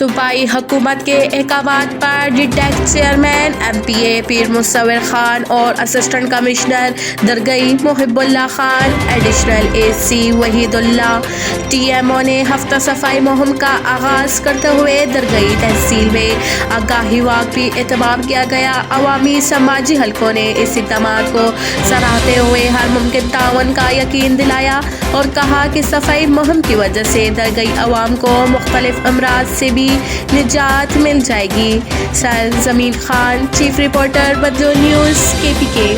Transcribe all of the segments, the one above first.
صوبائی حکومت کے احکامات پر ڈیٹیک چیئرمین MPA پیر مصور خان اور اسسٹنٹ کمشنر درگئی محب اللہ خان، ایڈیشنل AC وحید اللہ TMO نے ہفتہ صفائی مہم کا آغاز کرتے ہوئے درگئی تحصیل میں آگاہی واک بھی اہتمام کیا گیا۔ عوامی سماجی حلقوں نے اس اقدامات کو سراہتے ہوئے ہر ممکن تعاون کا یقین دلایا اور کہا کہ صفائی مہم کی وجہ سے درگئی عوام کو مختلف امراض سے بھی نجات مل جائے گی۔ Sarzameen Khan, chief reporter Badlon news KPK۔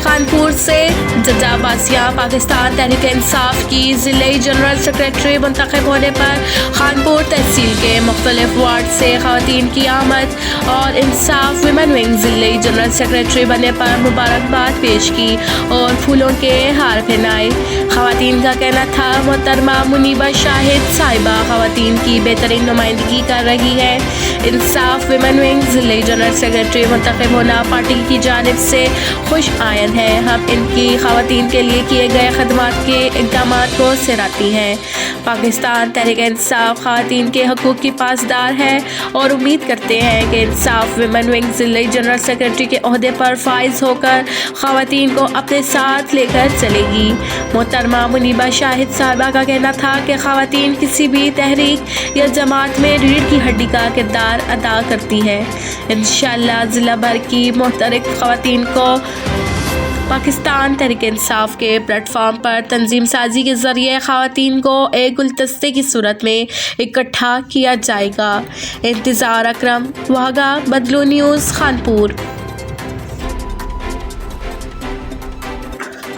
Khanpur سے ججا عباسیہ پاکستان تحریک انصاف کی ضلعی جنرل سیکریٹری منتخب ہونے پر خانپور تحصیل کے مختلف وارڈ سے خواتین کی آمد اور انصاف ویمن ونگ ضلعی جنرل سیکریٹری بننے پر مبارکباد پیش کی اور پھولوں کے ہار پہنائے۔ خواتین کا کہنا تھا محترمہ منیبہ شاہد صاحبہ خواتین کی بہترین نمائندگی کر رہی ہے۔ انصاف ویمن ونگ ضلعی جنرل سیکریٹری منتخب ہونا پارٹی کی جانب سے خوش آئند ہے۔ ہم ان کی خواتین کے لیے کیے گئے خدمات کے اقدامات کو سراہتی ہیں۔ پاکستان تحریک انصاف خواتین کے حقوق کی پاسدار ہے اور امید کرتے ہیں کہ انصاف ویمن ونگ ضلعی جنرل سیکریٹری کے عہدے پر فائز ہو کر خواتین کو اپنے ساتھ لے کر چلے گی۔ محترمہ منیبہ شاہد صاحبہ کا کہنا تھا کہ خواتین کسی بھی تحریک یا جماعت میں ریڑھ کی ہڈی کا کردار ادا کرتی ہے۔ انشاءاللہ ضلع بھر کی محترک خواتین کو پاکستان تحریک انصاف کے پلیٹ فارم پر تنظیم سازی کے ذریعے خواتین کو ایک گلدستے کی صورت میں اکٹھا کیا جائے گا۔ انتظار اکرم، واہگہ، بدلون نیوز، خانپور۔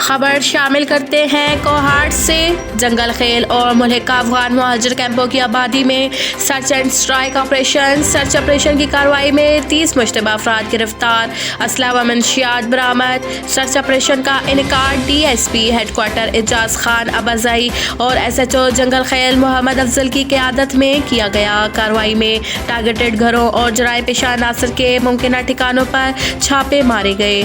خبر شامل کرتے ہیں کوہاٹ سے جنگل خیل اور ملحقہ افغان مہاجر کیمپوں کی آبادی میں search and strike operation. Search operation کی کارروائی میں 30 مشتبہ افراد گرفتار، اسلحہ و منشیات برآمد۔ سرچ آپریشن کا انعقاد DSP ہیڈ کوارٹر اعجاز خان اباظہی اور SHO جنگل خیل محمد افضل کی قیادت میں کیا گیا۔ کارروائی میں ٹارگیٹڈ گھروں اور جرائم پیشہ عناصر کے ممکنہ ٹھکانوں پر چھاپے مارے گئے۔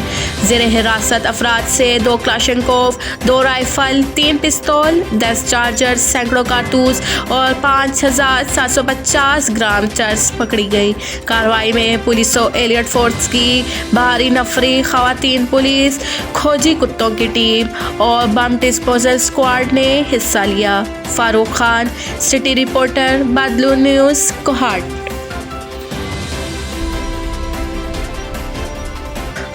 زیر حراست افراد سے 2 کلاشنکوف، 2 رائفل، 3 پستول، 10 چارجر، سینکڑوں کارتوس اور 5750 گرام چرس پکڑی گئی۔ کارروائی میں پولیس و ایلیٹ فورس کی بھاری نفری، خواتین پولیس، کھوجی کتوں کی ٹیم اور بم ڈسپوزل اسکواڈ نے حصہ لیا۔ Farooq Khan, city reporter, Badlon news, Kohat.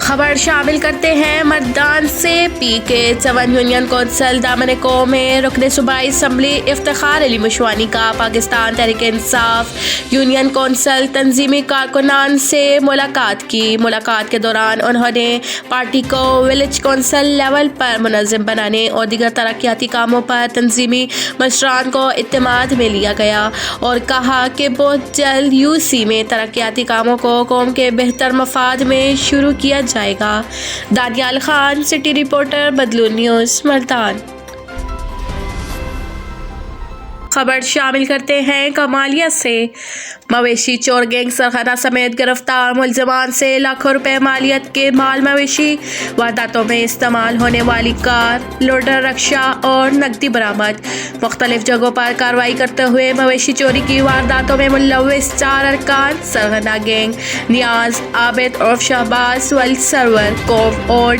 خبر شامل کرتے ہیں مردان سے PK 7 یونین کونسل دامنیکو میں رکن صوبائی اسمبلی افتخار علی مشوانی کا پاکستان تحریک انصاف یونین کونسل تنظیمی کارکنان سے ملاقات کی۔ ملاقات کے دوران انہوں نے پارٹی کو ولیج کونسل لیول پر منظم بنانے اور دیگر ترقیاتی کاموں پر تنظیمی مشران کو اعتماد میں لیا گیا اور کہا کہ بہت جلد UC میں ترقیاتی کاموں کو قوم کے بہتر مفاد میں شروع کیا جائے گا۔ Danial Khan, city reporter, Badlon news, Multan. خبر شامل کرتے ہیں کمالیہ سے مویشی چور گینگ سرغنہ سمیت گرفتار، ملزمان سے لاکھوں روپے مالیت کے مال مویشی وارداتوں میں استعمال ہونے والی کار، لوڈر رکشہ اور نقدی برآمد۔ مختلف جگہوں پر کارروائی کرتے ہوئے مویشی چوری کی وارداتوں میں ملوث 4 ارکان سرغنہ گینگ نیاز عابد عرف شہباز ول سرور قوم اوڈ،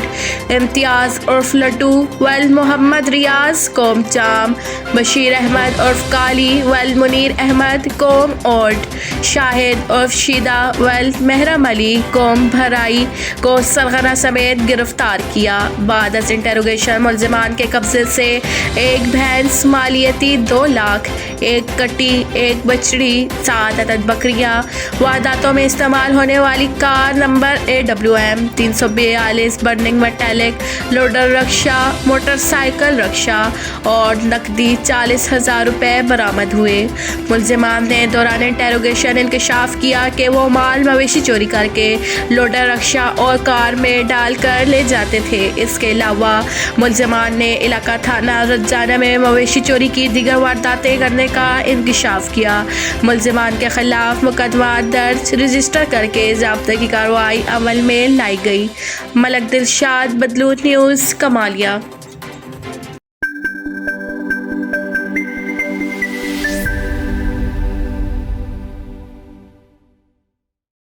امتیاز عرف لڈو ول محمد ریاض قوم جام، بشیر احمد عرف کالی ول منیر احمد قوم اوڈ، شاہد عرف شیدہ ول محرم علی قوم بھرائی کو سرغنہ سمیت گرفتار کیا۔ بعد از انٹروگیشن ملزمان کے قبضے سے ایک بھینس مالیتی 2 لاکھ، 1 کٹی، 1 بچڑی، 7 عدد بکریاں، وارداتوں میں استعمال ہونے والی car number AWM 342 burning metallic, loader rickshaw, motorcycle rickshaw اور نقدی 40,000 روپے برآمد ہوئے۔ ملزمان نے دوران انٹروگیشن انکشاف کیا کہ وہ مال مویشی چوری کر کے لوڈر رکشہ اور کار میں ڈال کر لے جاتے تھے۔ اس کے علاوہ ملزمان نے علاقہ تھانہ رجانہ میں مویشی چوری کی دیگر وارداتیں کرنے کا انکشاف کیا۔ ملزمان کے خلاف مقدمات درج رجسٹر کر کے ضابطے کی کارروائی عمل میں لائی گئی۔ ملک دلشاد، بدلون نیوز، کمالیہ۔